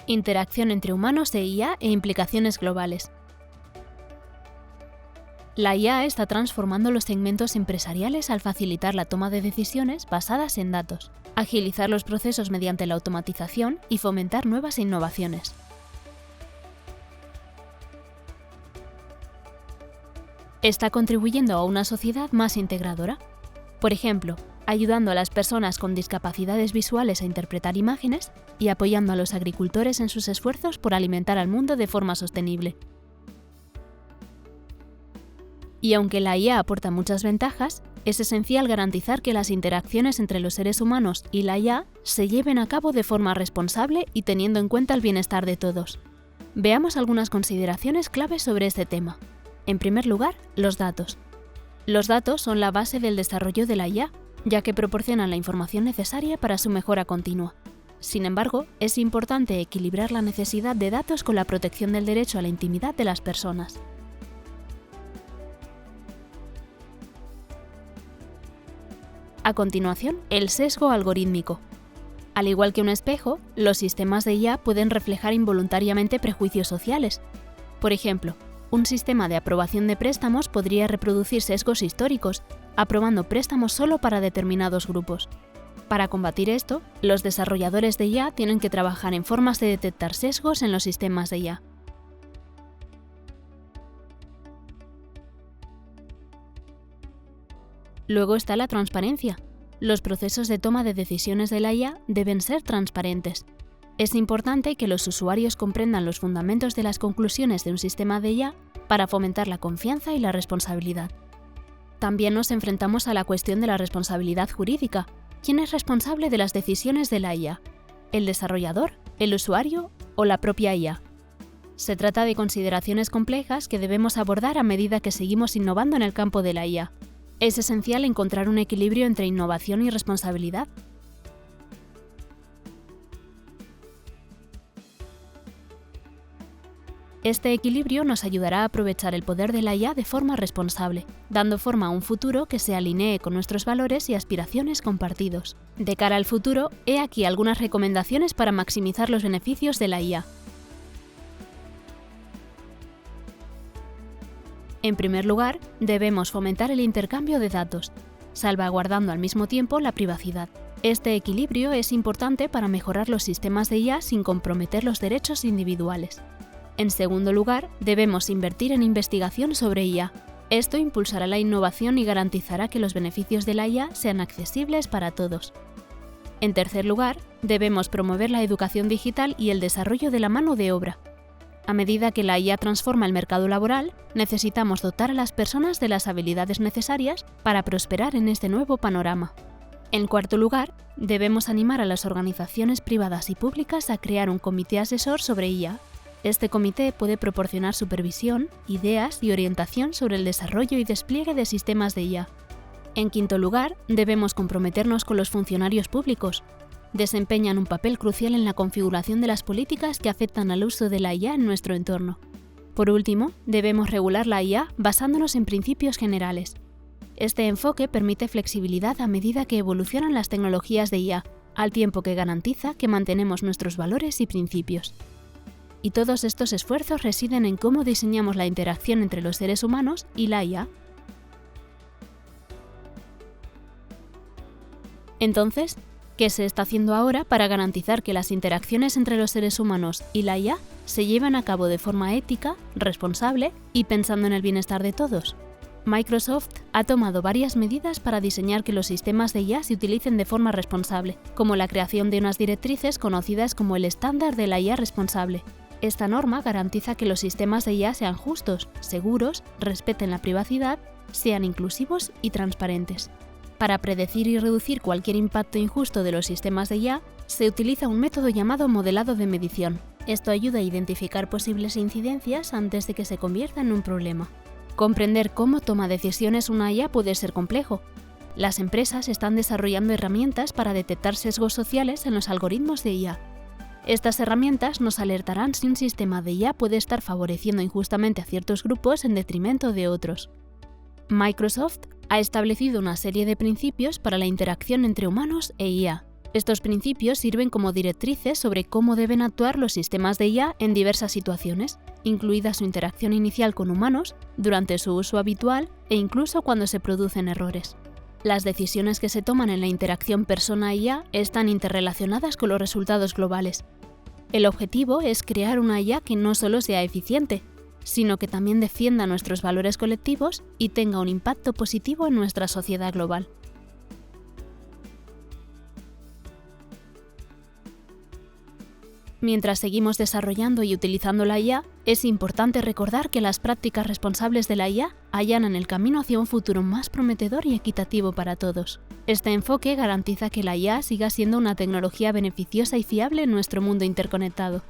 Interacción entre humanos e IA e implicaciones globales. La IA está transformando los segmentos empresariales al facilitar la toma de decisiones basadas en datos, agilizar los procesos mediante la automatización y fomentar nuevas innovaciones. Está contribuyendo a una sociedad más integradora. Por ejemplo, ayudando a las personas con discapacidades visuales a interpretar imágenes y apoyando a los agricultores en sus esfuerzos por alimentar al mundo de forma sostenible. Y aunque la IA aporta muchas ventajas, es esencial garantizar que las interacciones entre los seres humanos y la IA se lleven a cabo de forma responsable y teniendo en cuenta el bienestar de todos. Veamos algunas consideraciones claves sobre este tema. En primer lugar, los datos. Los datos son la base del desarrollo de la IA, ya que proporcionan la información necesaria para su mejora continua. Sin embargo, es importante equilibrar la necesidad de datos con la protección del derecho a la intimidad de las personas. A continuación, el sesgo algorítmico. Al igual que un espejo, los sistemas de IA pueden reflejar involuntariamente prejuicios sociales. Por ejemplo, un sistema de aprobación de préstamos podría reproducir sesgos históricos, aprobando préstamos solo para determinados grupos. Para combatir esto, los desarrolladores de IA tienen que trabajar en formas de detectar sesgos en los sistemas de IA. Luego está la transparencia. Los procesos de toma de decisiones de la IA deben ser transparentes. Es importante que los usuarios comprendan los fundamentos de las conclusiones de un sistema de IA para fomentar la confianza y la responsabilidad. También nos enfrentamos a la cuestión de la responsabilidad jurídica. ¿Quién es responsable de las decisiones de la IA? ¿El desarrollador, el usuario o la propia IA? Se trata de consideraciones complejas que debemos abordar a medida que seguimos innovando en el campo de la IA. Es esencial encontrar un equilibrio entre innovación y responsabilidad. Este equilibrio nos ayudará a aprovechar el poder de la IA de forma responsable, dando forma a un futuro que se alinee con nuestros valores y aspiraciones compartidos. De cara al futuro, he aquí algunas recomendaciones para maximizar los beneficios de la IA. En primer lugar, debemos fomentar el intercambio de datos, salvaguardando al mismo tiempo la privacidad. Este equilibrio es importante para mejorar los sistemas de IA sin comprometer los derechos individuales. En segundo lugar, debemos invertir en investigación sobre IA. Esto impulsará la innovación y garantizará que los beneficios de la IA sean accesibles para todos. En tercer lugar, debemos promover la educación digital y el desarrollo de la mano de obra. A medida que la IA transforma el mercado laboral, necesitamos dotar a las personas de las habilidades necesarias para prosperar en este nuevo panorama. En cuarto lugar, debemos animar a las organizaciones privadas y públicas a crear un comité asesor sobre IA. Este comité puede proporcionar supervisión, ideas y orientación sobre el desarrollo y despliegue de sistemas de IA. En quinto lugar, debemos comprometernos con los funcionarios públicos. Desempeñan un papel crucial en la configuración de las políticas que afectan al uso de la IA en nuestro entorno. Por último, debemos regular la IA basándonos en principios generales. Este enfoque permite flexibilidad a medida que evolucionan las tecnologías de IA, al tiempo que garantiza que mantenemos nuestros valores y principios. Y todos estos esfuerzos residen en cómo diseñamos la interacción entre los seres humanos y la IA. Entonces, ¿qué se está haciendo ahora para garantizar que las interacciones entre los seres humanos y la IA se llevan a cabo de forma ética, responsable y pensando en el bienestar de todos? Microsoft ha tomado varias medidas para diseñar que los sistemas de IA se utilicen de forma responsable, como la creación de unas directrices conocidas como el estándar de la IA responsable. Esta norma garantiza que los sistemas de IA sean justos, seguros, respeten la privacidad, sean inclusivos y transparentes. Para predecir y reducir cualquier impacto injusto de los sistemas de IA, se utiliza un método llamado modelado de medición. Esto ayuda a identificar posibles incidencias antes de que se convierta en un problema. Comprender cómo toma decisiones una IA puede ser complejo. Las empresas están desarrollando herramientas para detectar sesgos sociales en los algoritmos de IA. Estas herramientas nos alertarán si un sistema de IA puede estar favoreciendo injustamente a ciertos grupos en detrimento de otros. Microsoft ha establecido una serie de principios para la interacción entre humanos e IA. Estos principios sirven como directrices sobre cómo deben actuar los sistemas de IA en diversas situaciones, incluida su interacción inicial con humanos, durante su uso habitual e incluso cuando se producen errores. Las decisiones que se toman en la interacción persona-IA están interrelacionadas con los resultados globales. El objetivo es crear una IA que no solo sea eficiente, sino que también defienda nuestros valores colectivos y tenga un impacto positivo en nuestra sociedad global. Mientras seguimos desarrollando y utilizando la IA, es importante recordar que las prácticas responsables de la IA allanan el camino hacia un futuro más prometedor y equitativo para todos. Este enfoque garantiza que la IA siga siendo una tecnología beneficiosa y fiable en nuestro mundo interconectado.